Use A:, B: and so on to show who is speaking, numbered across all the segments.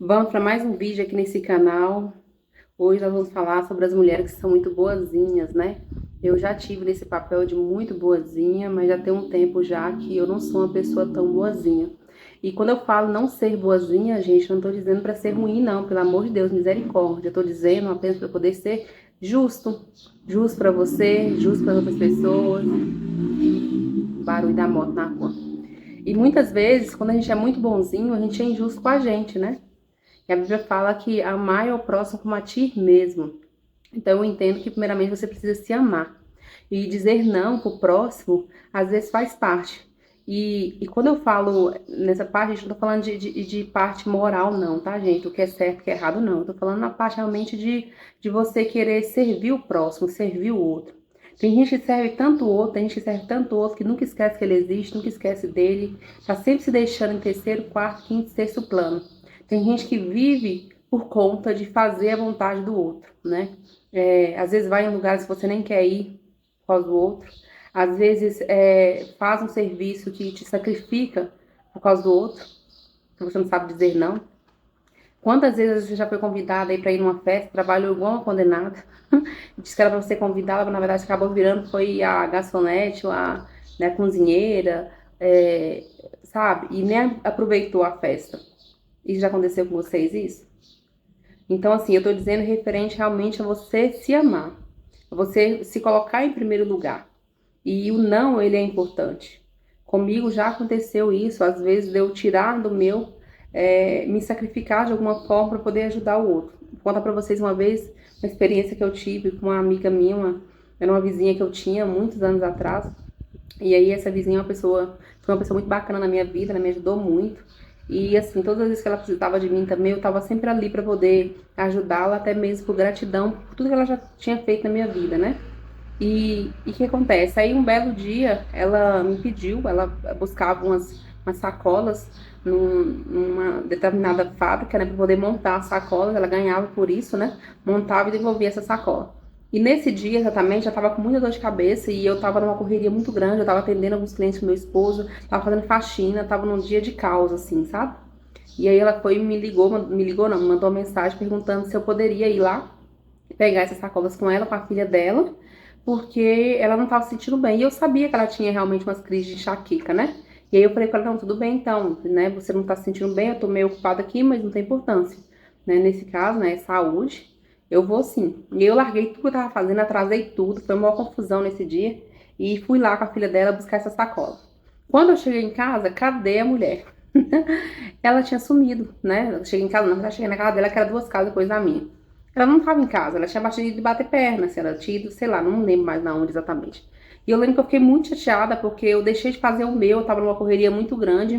A: Vamos para mais um vídeo aqui nesse canal. Hoje nós vamos falar sobre as mulheres que são muito boazinhas, né? Eu já tive nesse papel de muito boazinha, mas já tem um tempo já que eu não sou uma pessoa tão boazinha. E quando eu falo não ser boazinha, gente, eu não tô dizendo para ser ruim, não, pelo amor de Deus, misericórdia. Eu tô dizendo apenas para poder ser justo. Justo para você, justo para outras pessoas. Barulho da moto na rua. E muitas vezes, quando a gente é muito bonzinho, a gente é injusto com a gente, né? E a Bíblia fala que amar é o próximo como a ti mesmo. Então eu entendo que primeiramente você precisa se amar. E dizer não pro próximo, às vezes faz parte. E quando eu falo nessa parte, gente, não tô falando de parte moral não, tá, gente? O que é certo, o que é errado, não. Eu tô falando na parte realmente de você querer servir o próximo, servir o outro. Tem gente que serve tanto o outro, tem gente que serve tanto o outro, que nunca esquece que ele existe, nunca esquece dele, tá sempre se deixando em terceiro, quarto, quinto, sexto plano. Tem gente que vive por conta de fazer a vontade do outro, né? Às vezes vai em lugares que você nem quer ir por causa do outro. Às vezes faz um serviço que te sacrifica por causa do outro, que você não sabe dizer não. Quantas vezes você já foi convidada aí para ir numa festa, trabalhou igual uma condenada, disse que era para ser convidada, mas na verdade acabou virando, foi a garçonete, ou a, né, cozinheira, sabe? E nem aproveitou a festa. Isso já aconteceu com vocês, isso? Então, assim, eu tô dizendo referente realmente a você se amar, a você se colocar em primeiro lugar. E o não, ele é importante. Comigo já aconteceu isso, às vezes de eu tirar do meu, me sacrificar de alguma forma para poder ajudar o outro. Vou contar para vocês uma vez uma experiência que eu tive com uma amiga minha, era uma vizinha que eu tinha muitos anos atrás. E aí essa vizinha foi uma pessoa muito bacana na minha vida, ela me ajudou muito. E assim, todas as vezes que ela precisava de mim também, eu estava sempre ali para poder ajudá-la, até mesmo por gratidão por tudo que ela já tinha feito na minha vida, né? E o que acontece? Aí um belo dia ela me pediu, ela buscava umas sacolas numa determinada fábrica, né, para poder montar as sacolas, ela ganhava por isso, né? Montava e devolvia essa sacola. E nesse dia exatamente, eu tava com muita dor de cabeça e eu tava numa correria muito grande, eu tava atendendo alguns clientes com meu esposo, tava fazendo faxina, tava num dia de caos, assim, sabe? E aí ela foi e me ligou não, me mandou uma mensagem perguntando se eu poderia ir lá pegar essas sacolas com ela, com a filha dela, porque ela não estava se sentindo bem. E eu sabia que ela tinha realmente umas crises de enxaqueca, né? E aí eu falei com ela, não, tudo bem então, né? Você não tá se sentindo bem, eu tô meio ocupada aqui, mas não tem importância, né? Nesse caso, né, saúde, eu vou sim. E eu larguei tudo que eu tava fazendo, atrasei tudo, foi uma confusão nesse dia, e fui lá com a filha dela buscar essa sacola. Quando eu cheguei em casa, cadê a mulher? Ela tinha sumido, né? Eu cheguei em casa, não, eu cheguei na casa dela, que era duas casas depois da minha. Ela não estava em casa, ela tinha batido de bater perna, assim, ela tinha ido, sei lá, não lembro mais na onde exatamente. E eu lembro que eu fiquei muito chateada porque eu deixei de fazer o meu, eu tava numa correria muito grande,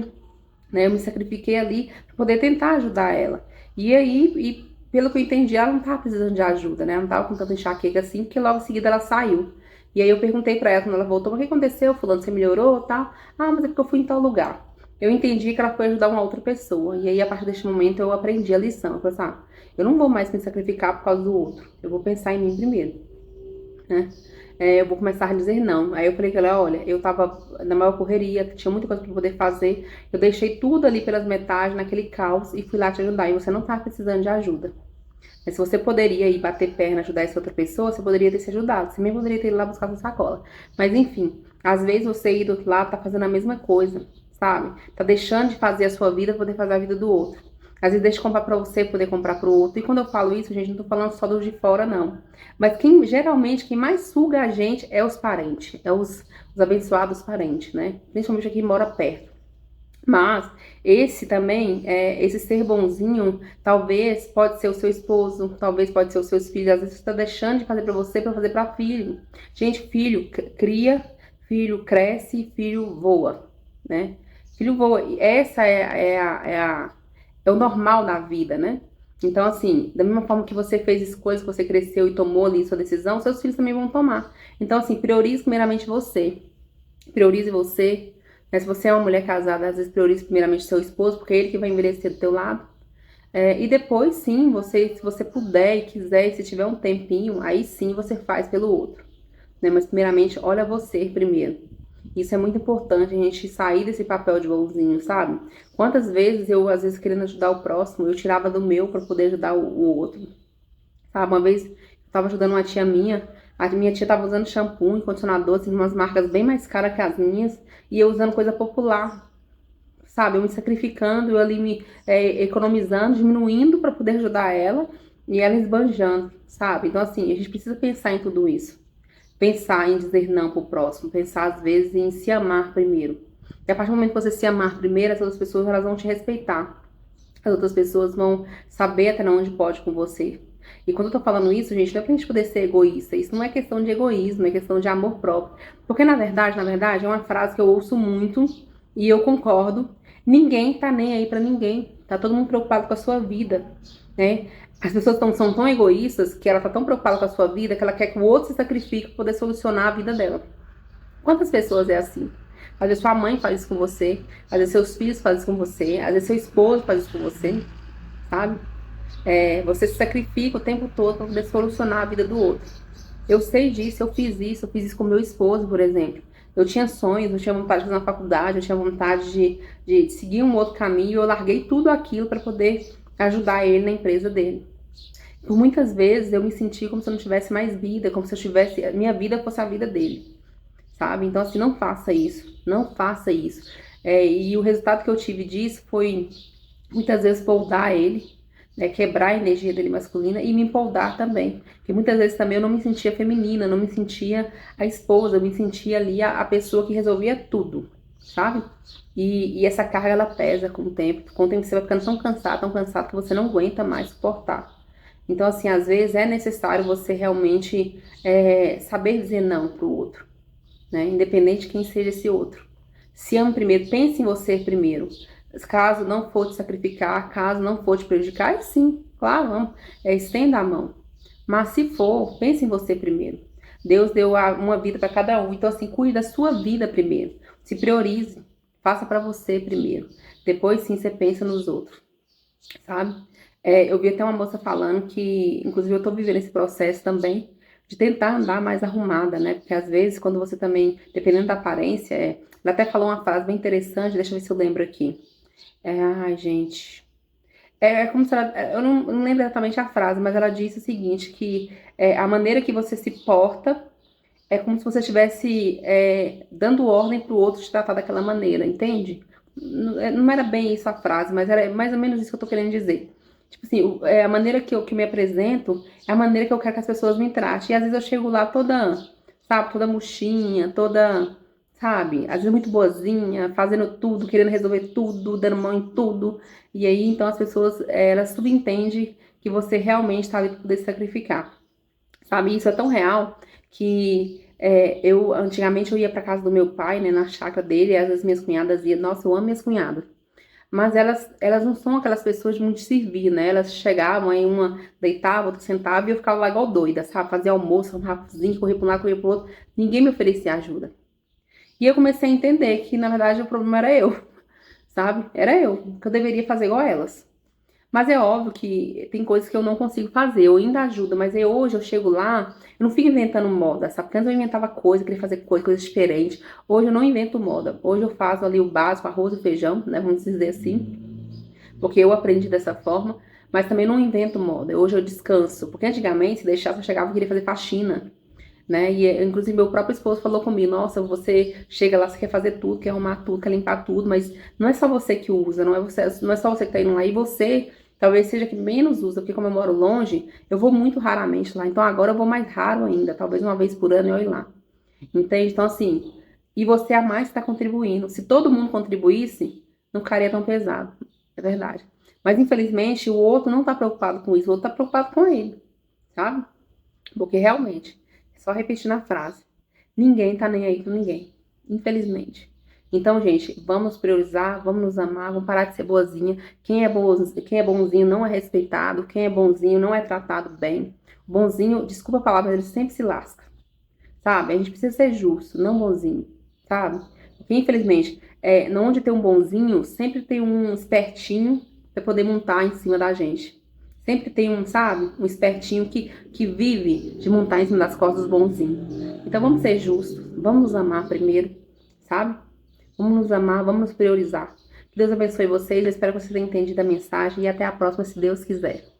A: né? Eu me sacrifiquei ali para poder tentar ajudar ela. E aí, pelo que eu entendi, ela não tava precisando de ajuda, né? Ela não tava com tanta enxaqueca assim, porque logo em seguida ela saiu. E aí eu perguntei pra ela quando ela voltou, mas o que aconteceu, fulano, você melhorou, tal? Ah, mas é porque eu fui em tal lugar. Eu entendi que ela foi ajudar uma outra pessoa. E aí, a partir deste momento, eu aprendi a lição. Eu falei assim, eu não vou mais me sacrificar por causa do outro. Eu vou pensar em mim primeiro, né? Eu vou começar a dizer não. Aí eu falei que ela, olha, eu tava na maior correria, tinha muita coisa pra poder fazer. Eu deixei tudo ali pelas metades, naquele caos, e fui lá te ajudar. E você não tá precisando de ajuda. Mas se você poderia ir bater perna, ajudar essa outra pessoa, você poderia ter se ajudado. Você mesmo poderia ter ido lá buscar sua sacola. Mas enfim, às vezes você ir do outro lado tá fazendo a mesma coisa, sabe? Tá deixando de fazer a sua vida pra poder fazer a vida do outro. Às vezes deixa de comprar pra você, poder comprar pro outro. E quando eu falo isso, gente, não tô falando só dos de fora, não. Mas geralmente, quem mais suga a gente é os parentes. É os abençoados parentes, né? Principalmente aqui mora perto. Mas esse também, esse ser bonzinho, talvez pode ser o seu esposo, talvez pode ser os seus filhos. Às vezes você está deixando de fazer para você para fazer para filho. Gente, filho cria, filho cresce, filho voa, né? Filho voa. E essa é o normal da vida, né? Então, assim, da mesma forma que você fez escolhas, que você cresceu e tomou ali sua decisão, seus filhos também vão tomar. Então, assim, priorize primeiramente você. Priorize você, né? Se você é uma mulher casada, às vezes priorize primeiramente seu esposo, porque é ele que vai envelhecer do teu lado. E depois, sim, se você puder e quiser, e se tiver um tempinho, aí sim você faz pelo outro, né? Mas primeiramente, olha você primeiro. Isso é muito importante, a gente sair desse papel de bonzinho, sabe? Quantas vezes eu, às vezes, querendo ajudar o próximo, eu tirava do meu para poder ajudar o outro, sabe? Uma vez eu tava ajudando uma tia minha, a minha tia tava usando shampoo e condicionador, assim, umas marcas bem mais caras que as minhas, e eu usando coisa popular, sabe? Eu me sacrificando, eu ali me economizando, diminuindo para poder ajudar ela, e ela esbanjando, sabe? Então, assim, a gente precisa pensar em tudo isso. Pensar em dizer não pro próximo, pensar às vezes em se amar primeiro. E a partir do momento que você se amar primeiro, as outras pessoas elas vão te respeitar. As outras pessoas vão saber até onde pode com você. E quando eu tô falando isso, gente, não é pra gente poder ser egoísta. Isso não é questão de egoísmo, é questão de amor próprio. Porque na verdade, é uma frase que eu ouço muito e eu concordo. Ninguém tá nem aí pra ninguém. Tá todo mundo preocupado com a sua vida, né? As pessoas são tão egoístas que ela tá tão preocupada com a sua vida que ela quer que o outro se sacrifique pra poder solucionar a vida dela. Quantas pessoas é assim? Às vezes sua mãe faz isso com você, às vezes seus filhos fazem isso com você, às vezes seu esposo faz isso com você, sabe? Você se sacrifica o tempo todo para poder solucionar a vida do outro. Eu sei disso, eu fiz isso com meu esposo, por exemplo. Eu tinha sonhos, eu tinha vontade de fazer uma faculdade, eu tinha vontade de seguir um outro caminho, e eu larguei tudo aquilo para poder ajudar ele na empresa dele. Por muitas vezes eu me senti como se eu não tivesse mais vida, como se eu tivesse, a minha vida fosse a vida dele, sabe? Então, assim, não faça isso, não faça isso. E o resultado que eu tive disso foi, muitas vezes, poldar ele, né, quebrar a energia dele masculina e me empolgar também. Porque muitas vezes também eu não me sentia feminina, não me sentia a esposa, eu me sentia ali a pessoa que resolvia tudo, sabe? E essa carga, ela pesa com o tempo. Com o tempo você vai ficando tão cansado que você não aguenta mais suportar. Então, assim, às vezes é necessário você realmente saber dizer não pro outro, né? Independente de quem seja esse outro. Se ame primeiro, pense em você primeiro. Caso não for te sacrificar, caso não for te prejudicar, aí sim, claro, vamos, estenda a mão. Mas se for, pense em você primeiro. Deus deu uma vida para cada um, então assim, cuide da sua vida primeiro. Se priorize, faça para você primeiro. Depois sim você pensa nos outros, sabe? Eu vi até uma moça falando que, inclusive eu tô vivendo esse processo também, de tentar andar mais arrumada, né? Porque às vezes, quando você também, dependendo da aparência, ela até falou uma frase bem interessante, deixa eu ver se eu lembro aqui. Ai, gente. É como se ela. Eu não lembro exatamente a frase, mas ela disse o seguinte: que a maneira que você se porta é como se você estivesse dando ordem para o outro te tratar daquela maneira, entende? Não era bem isso a frase, mas era mais ou menos isso que eu tô querendo dizer. Tipo assim, a maneira que eu me apresento é a maneira que eu quero que as pessoas me tratem. E às vezes eu chego lá toda, sabe, toda murchinha, toda, sabe, às vezes muito boazinha, fazendo tudo, querendo resolver tudo, dando mão em tudo. E aí, então, as pessoas, elas subentendem que você realmente tá ali pra poder se sacrificar. Sabe, isso é tão real que eu, antigamente, eu ia pra casa do meu pai, né, na chácara dele, e às vezes minhas cunhadas iam, nossa, eu amo minhas cunhadas. Mas elas não são aquelas pessoas de muito servir, né? Elas chegavam, aí uma deitava, outra sentava e eu ficava lá igual doida, sabe? Fazia almoço, arrumava cozinha, corria pra um lado, corria pro outro. Ninguém me oferecia ajuda. E eu comecei a entender que, na verdade, o problema era eu, sabe? Era eu, que eu deveria fazer igual elas. Mas é óbvio que tem coisas que eu não consigo fazer, eu ainda ajudo, mas hoje eu chego lá, eu não fico inventando moda, sabe? Porque antes eu inventava coisa, queria fazer coisas diferentes. Hoje eu não invento moda. Hoje eu faço ali o básico, arroz e feijão, né? Vamos dizer assim, porque eu aprendi dessa forma, mas também não invento moda. Hoje eu descanso, porque antigamente, se deixasse, eu chegava e queria fazer faxina, né? E inclusive meu próprio esposo falou comigo, nossa, você chega lá, você quer fazer tudo, quer arrumar tudo, quer limpar tudo, mas não é só você que usa, não é só você que tá indo lá, e você talvez seja que menos usa, porque como eu moro longe, eu vou muito raramente lá, então agora eu vou mais raro ainda, talvez uma vez por ano eu ir lá. Entende? Então assim, e você a mais está contribuindo. Se todo mundo contribuísse, não ficaria tão pesado. É verdade. Mas infelizmente o outro não tá preocupado com isso, o outro tá preocupado com ele, sabe? Porque realmente, é só repetir na frase. Ninguém tá nem aí com ninguém. Infelizmente. Então, gente, vamos priorizar, vamos nos amar, vamos parar de ser boazinha. Quem é bonzinho não é respeitado, quem é bonzinho não é tratado bem. Bonzinho, desculpa a palavra, mas ele sempre se lasca. Sabe? A gente precisa ser justo, não bonzinho, sabe? Porque, infelizmente, onde tem um bonzinho, sempre tem um espertinho pra poder montar em cima da gente. Sempre tem um, sabe? Um espertinho que vive de montar em cima das costas dos bonzinhos. Então, vamos ser justos, vamos nos amar primeiro, sabe? Vamos nos amar, vamos nos priorizar. Que Deus abençoe vocês, eu espero que vocês tenham entendido a mensagem e até a próxima, se Deus quiser.